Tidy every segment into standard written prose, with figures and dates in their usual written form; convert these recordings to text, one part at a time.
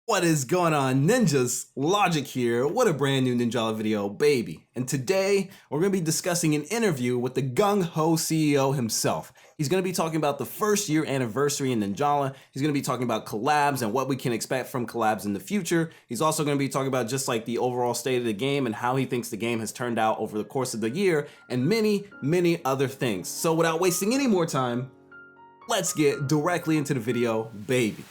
What is going on, ninjas? Logic here with a brand new Ninjala video, baby. And today we're going to be discussing an interview with the GungHo CEO himself. He's going to be talking about the first year anniversary in Ninjala. He's going to be talking about collabs and what we can expect from collabs in the future. He's also going to be talking about just like the overall state of the game and how he thinks the game has turned out over the course of the year and many other things. So without wasting any more time, let's get directly into the video, baby.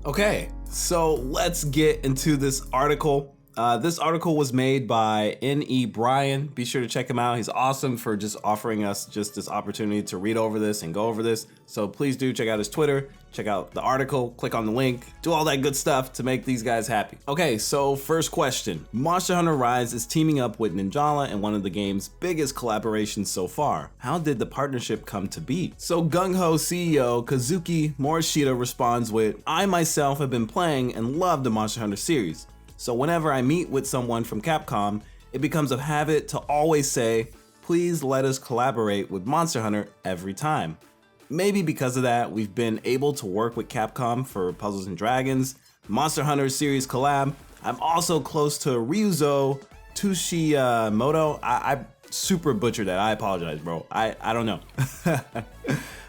Okay, so let's get into this article. This article was made by N.E. Bryan. Be sure to check him out. He's awesome for just offering us just this opportunity to read over this and go over this. So please do check out his Twitter, check out the article, click on the link, do all that good stuff to make these guys happy. Okay, so first question. Monster Hunter Rise is teaming up with Ninjala in one of the game's biggest collaborations so far. How did the partnership come to be? So GungHo CEO Kazuki Morishita responds with, I myself have been playing and love the Monster Hunter series. So whenever I meet with someone from Capcom, it becomes a habit to always say, please let us collaborate with Monster Hunter every time. Maybe because of that, we've been able to work with Capcom for Puzzles & Dragons, Monster Hunter series collab. I'm also close to Ryuzo Tushimoto. I super butchered that. I apologize, bro. I don't know.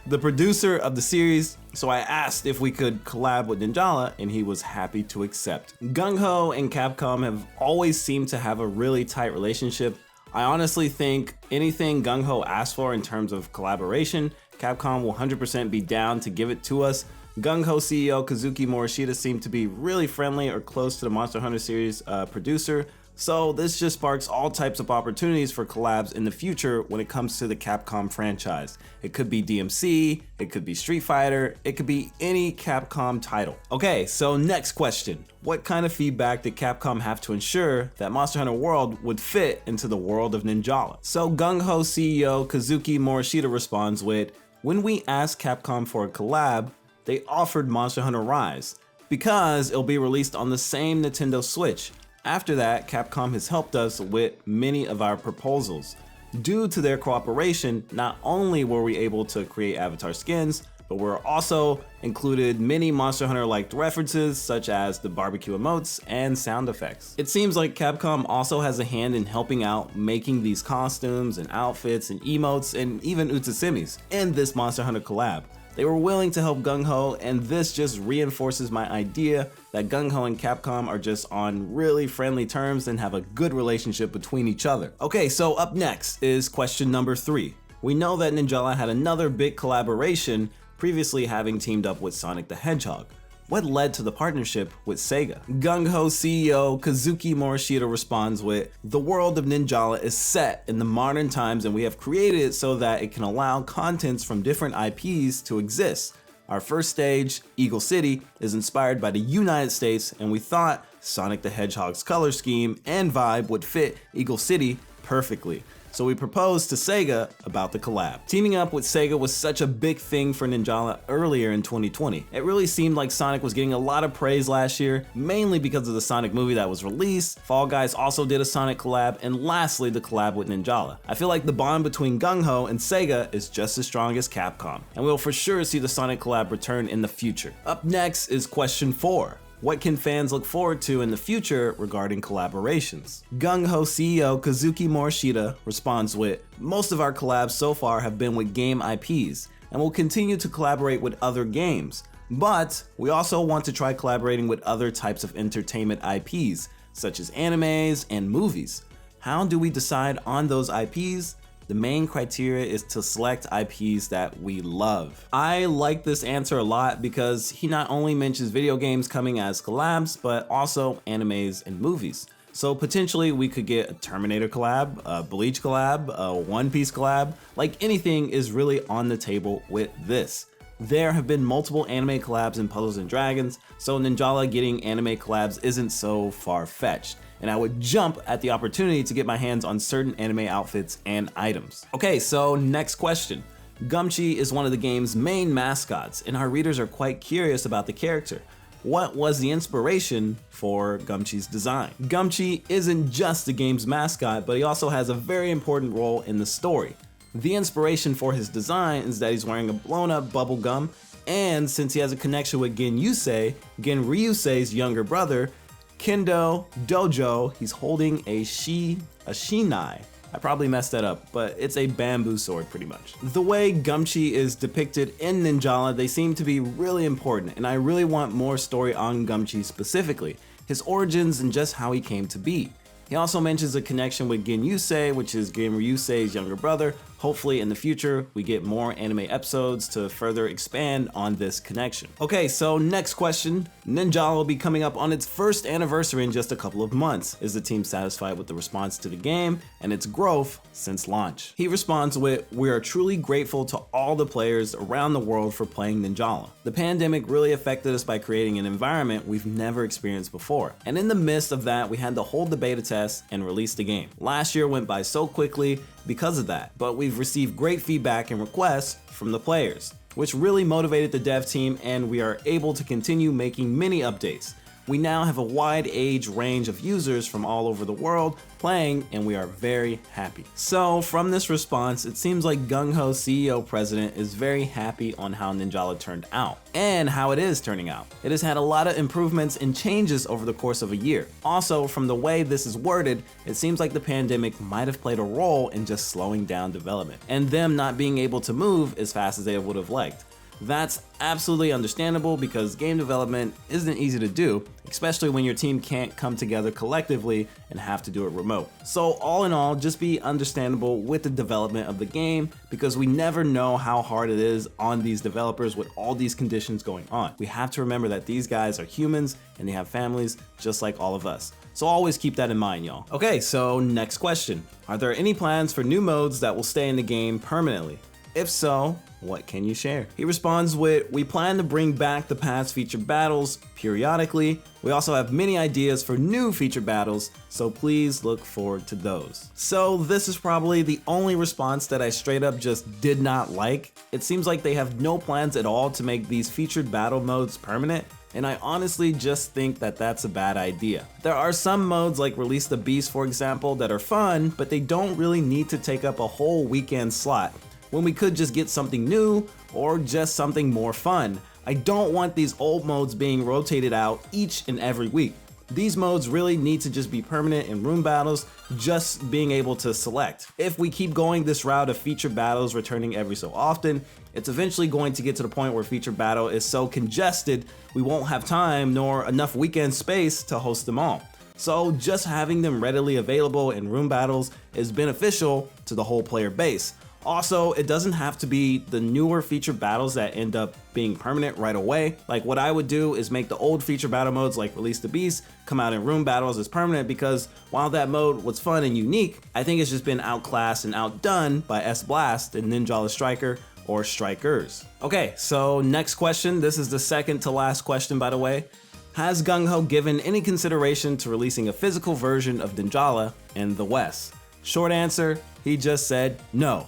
The producer of the series, so I asked if we could collab with Ninjala and he was happy to accept. GungHo and Capcom have always seemed to have a really tight relationship. I honestly think anything GungHo asks for in terms of collaboration, Capcom will 100% be down to give it to us. GungHo CEO Kazuki Morishita seemed to be really friendly or close to the Monster Hunter series producer. So this just sparks all types of opportunities for collabs in the future when it comes to the Capcom franchise. It could be DMC, it could be Street Fighter, it could be any Capcom title. Okay, so next question. What kind of feedback did Capcom have to ensure that Monster Hunter World would fit into the world of Ninjala? So GungHo CEO Kazuki Morishita responds with, when we asked Capcom for a collab, they offered Monster Hunter Rise because it'll be released on the same Nintendo Switch. After that, Capcom has helped us with many of our proposals. Due to their cooperation, not only were we able to create avatar skins, but we're also included many Monster Hunter-like references such as the barbecue emotes and sound effects. It seems like Capcom also has a hand in helping out making these costumes and outfits and emotes and even Utsusemis in this Monster Hunter collab. They were willing to help GungHo, and this just reinforces my idea that GungHo and Capcom are just on really friendly terms and have a good relationship between each other. Okay, so up next is question number 3. We know that Ninjala had another big collaboration, previously having teamed up with Sonic the Hedgehog. What led to the partnership with Sega? GungHo CEO Kazuki Morishita responds with, the world of Ninjala is set in the modern times and we have created it so that it can allow contents from different IPs to exist. Our first stage, Eagle City, is inspired by the United States and we thought Sonic the Hedgehog's color scheme and vibe would fit Eagle City perfectly. So we proposed to Sega about the collab. Teaming up with Sega was such a big thing for Ninjala earlier in 2020. It really seemed like Sonic was getting a lot of praise last year, mainly because of the Sonic movie that was released. Fall Guys also did a Sonic collab, and lastly, the collab with Ninjala. I feel like the bond between GungHo and Sega is just as strong as Capcom, and we'll for sure see the Sonic collab return in the future. Up next is question 4. What can fans look forward to in the future regarding collaborations? GungHo CEO Kazuki Morishita responds with, most of our collabs so far have been with game IPs, and we'll continue to collaborate with other games. But we also want to try collaborating with other types of entertainment IPs, such as animes and movies. How do we decide on those IPs? The main criteria is to select IPs that we love. I like this answer a lot because he not only mentions video games coming as collabs, but also animes and movies. So potentially we could get a Terminator collab, a Bleach collab, a One Piece collab, like anything is really on the table with this. There have been multiple anime collabs in Puzzles & Dragons, so Ninjala getting anime collabs isn't so far-fetched, and I would jump at the opportunity to get my hands on certain anime outfits and items. Okay, so next question. Gumchee is one of the game's main mascots, and our readers are quite curious about the character. What was the inspiration for Gumchee's design? Gumchee isn't just the game's mascot, but he also has a very important role in the story. The inspiration for his design is that he's wearing a blown up bubble gum, and since he has a connection with Gin Ryusei's younger brother, Kendo Dojo, he's holding a shinai. I probably messed that up, but it's a bamboo sword pretty much. The way Gumchee is depicted in Ninjala, they seem to be really important, and I really want more story on Gumchee specifically, his origins and just how he came to be. He also mentions a connection with Gin Ryusei, which is Gin Ryusei's younger brother. Hopefully in the future, we get more anime episodes to further expand on this connection. Okay, so next question. Ninjala will be coming up on its first anniversary in just a couple of months. Is the team satisfied with the response to the game and its growth since launch? He responds with, "We are truly grateful to all the players around the world for playing Ninjala. The pandemic really affected us by creating an environment we've never experienced before. And in the midst of that, we had to hold the beta test and release the game. Last year went by so quickly because of that, but we've received great feedback and requests from the players, which really motivated the dev team, and we are able to continue making many updates. We now have a wide age range of users from all over the world playing, and we are very happy." So from this response, it seems like GungHo CEO President is very happy on how Ninjala turned out and how it is turning out. It has had a lot of improvements and changes over the course of a year. Also, from the way this is worded, it seems like the pandemic might have played a role in just slowing down development and them not being able to move as fast as they would have liked. That's absolutely understandable because game development isn't easy to do, especially when your team can't come together collectively and have to do it remote. So all in all, just be understandable with the development of the game because we never know how hard it is on these developers with all these conditions going on. We have to remember that these guys are humans and they have families just like all of us. So always keep that in mind, y'all. Okay, so next question. Are there any plans for new modes that will stay in the game permanently? If so, what can you share? He responds with, "We plan to bring back the past featured battles periodically. We also have many ideas for new featured battles, so please look forward to those." So this is probably the only response that I straight up just did not like. It seems like they have no plans at all to make these featured battle modes permanent, and I honestly just think that that's a bad idea. There are some modes like Release the Beast, for example, that are fun, but they don't really need to take up a whole weekend slot when we could just get something new or just something more fun. I don't want these old modes being rotated out each and every week. These modes really need to just be permanent in room battles, just being able to select. If we keep going this route of featured battles returning every so often, it's eventually going to get to the point where featured battle is so congested, we won't have time nor enough weekend space to host them all. So just having them readily available in room battles is beneficial to the whole player base. Also, it doesn't have to be the newer feature battles that end up being permanent right away. Like what I would do is make the old feature battle modes like Release the Beast come out in room battles as permanent because while that mode was fun and unique, I think it's just been outclassed and outdone by S-Blast and Ninjala Striker or Strikers. Okay, so next question. This is the second to last question, by the way. Has GungHo given any consideration to releasing a physical version of Ninjala in the West? Short answer, he just said no.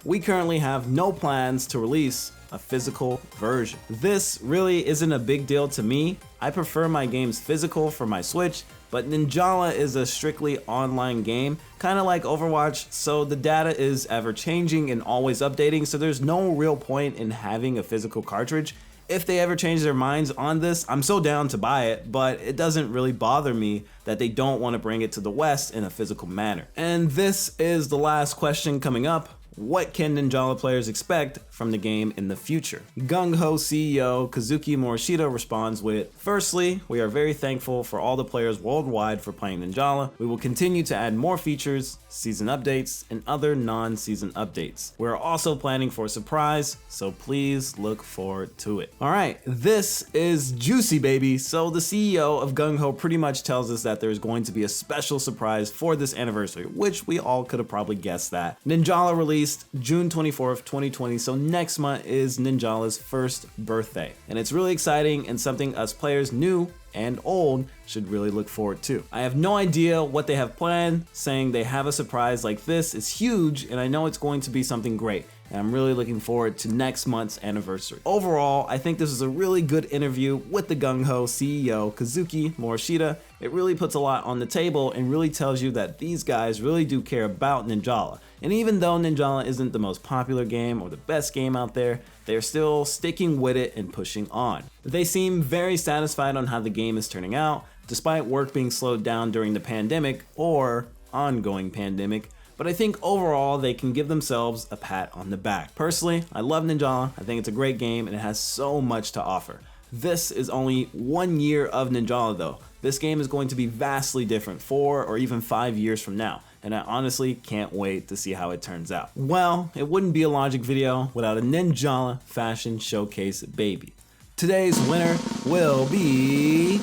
We currently have no plans to release a physical version. This really isn't a big deal to me. I prefer my games physical for my Switch, but Ninjala is a strictly online game, kind of like Overwatch, so the data is ever changing and always updating, so there's no real point in having a physical cartridge. If they ever change their minds on this, I'm so down to buy it, but it doesn't really bother me that they don't want to bring it to the West in a physical manner. And this is the last question coming up. What can Ninjala players expect from the game in the future? GungHo CEO Kazuki Morishita responds with, "Firstly, we are very thankful for all the players worldwide for playing Ninjala. We will continue to add more features, season updates, and other non-season updates. We are also planning for a surprise, so please look forward to it." All right, this is juicy, baby. So the CEO of GungHo pretty much tells us that there's going to be a special surprise for this anniversary, which we all could have probably guessed that. Ninjala released June 24th, 2020, so next month is Ninjala's first birthday. And it's really exciting and something us players new and old should really look forward to. I have no idea what they have planned. Saying they have a surprise like this is huge, and I know it's going to be something great. and I'm really looking forward to next month's anniversary. Overall, I think this is a really good interview with the GungHo CEO, Kazuki Morishita. It really puts a lot on the table and really tells you that these guys really do care about Ninjala. And even though Ninjala isn't the most popular game or the best game out there, they're still sticking with it and pushing on. They seem very satisfied on how the game is turning out, despite work being slowed down during the pandemic or ongoing pandemic. But I think overall they can give themselves a pat on the back. Personally, I love Ninjala. I think it's a great game and it has so much to offer. This is only 1 year of Ninjala though. This game is going to be vastly different 4 or even 5 years from now, and I honestly can't wait to see how it turns out. Well, it wouldn't be a Logic video without a Ninjala fashion showcase baby. Today's winner will be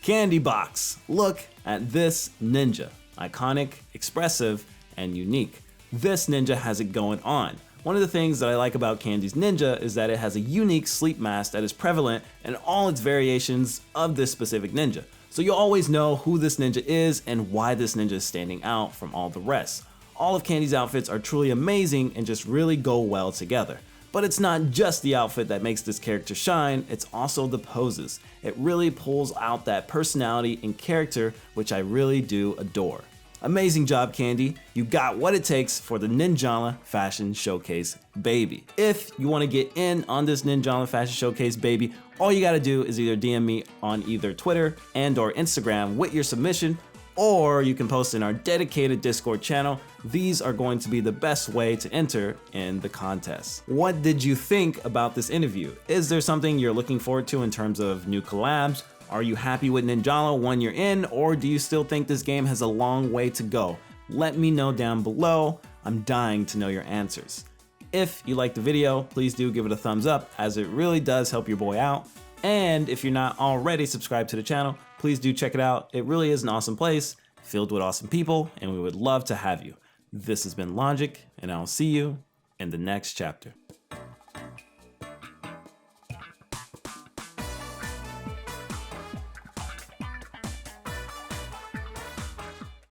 Candy Box. Look at this ninja. Iconic, expressive, and unique. This ninja has it going on. One of the things that I like about Candy's ninja is that it has a unique sleep mask that is prevalent in all its variations of this specific ninja. So you'll always know who this ninja is and why this ninja is standing out from all the rest. All of Candy's outfits are truly amazing and just really go well together. But it's not just the outfit that makes this character shine, it's also the poses. It really pulls out that personality and character, which I really do adore. Amazing job, Candy. You got what it takes for the Ninjala Fashion Showcase baby. If you want to get in on this Ninjala Fashion Showcase baby, all you gotta do is either DM me on either Twitter and or Instagram with your submission, or you can post in our dedicated Discord channel. These are going to be the best way to enter in the contest. What did you think about this interview? Is there something you're looking forward to in terms of new collabs? Are you happy with Ninjala 1 year in, or do you still think this game has a long way to go? Let me know down below. I'm dying to know your answers. If you liked the video, please do give it a thumbs up, as it really does help your boy out. And if you're not already subscribed to the channel, please do check it out. It really is an awesome place, filled with awesome people, and we would love to have you. This has been Logic, and I'll see you in the next chapter.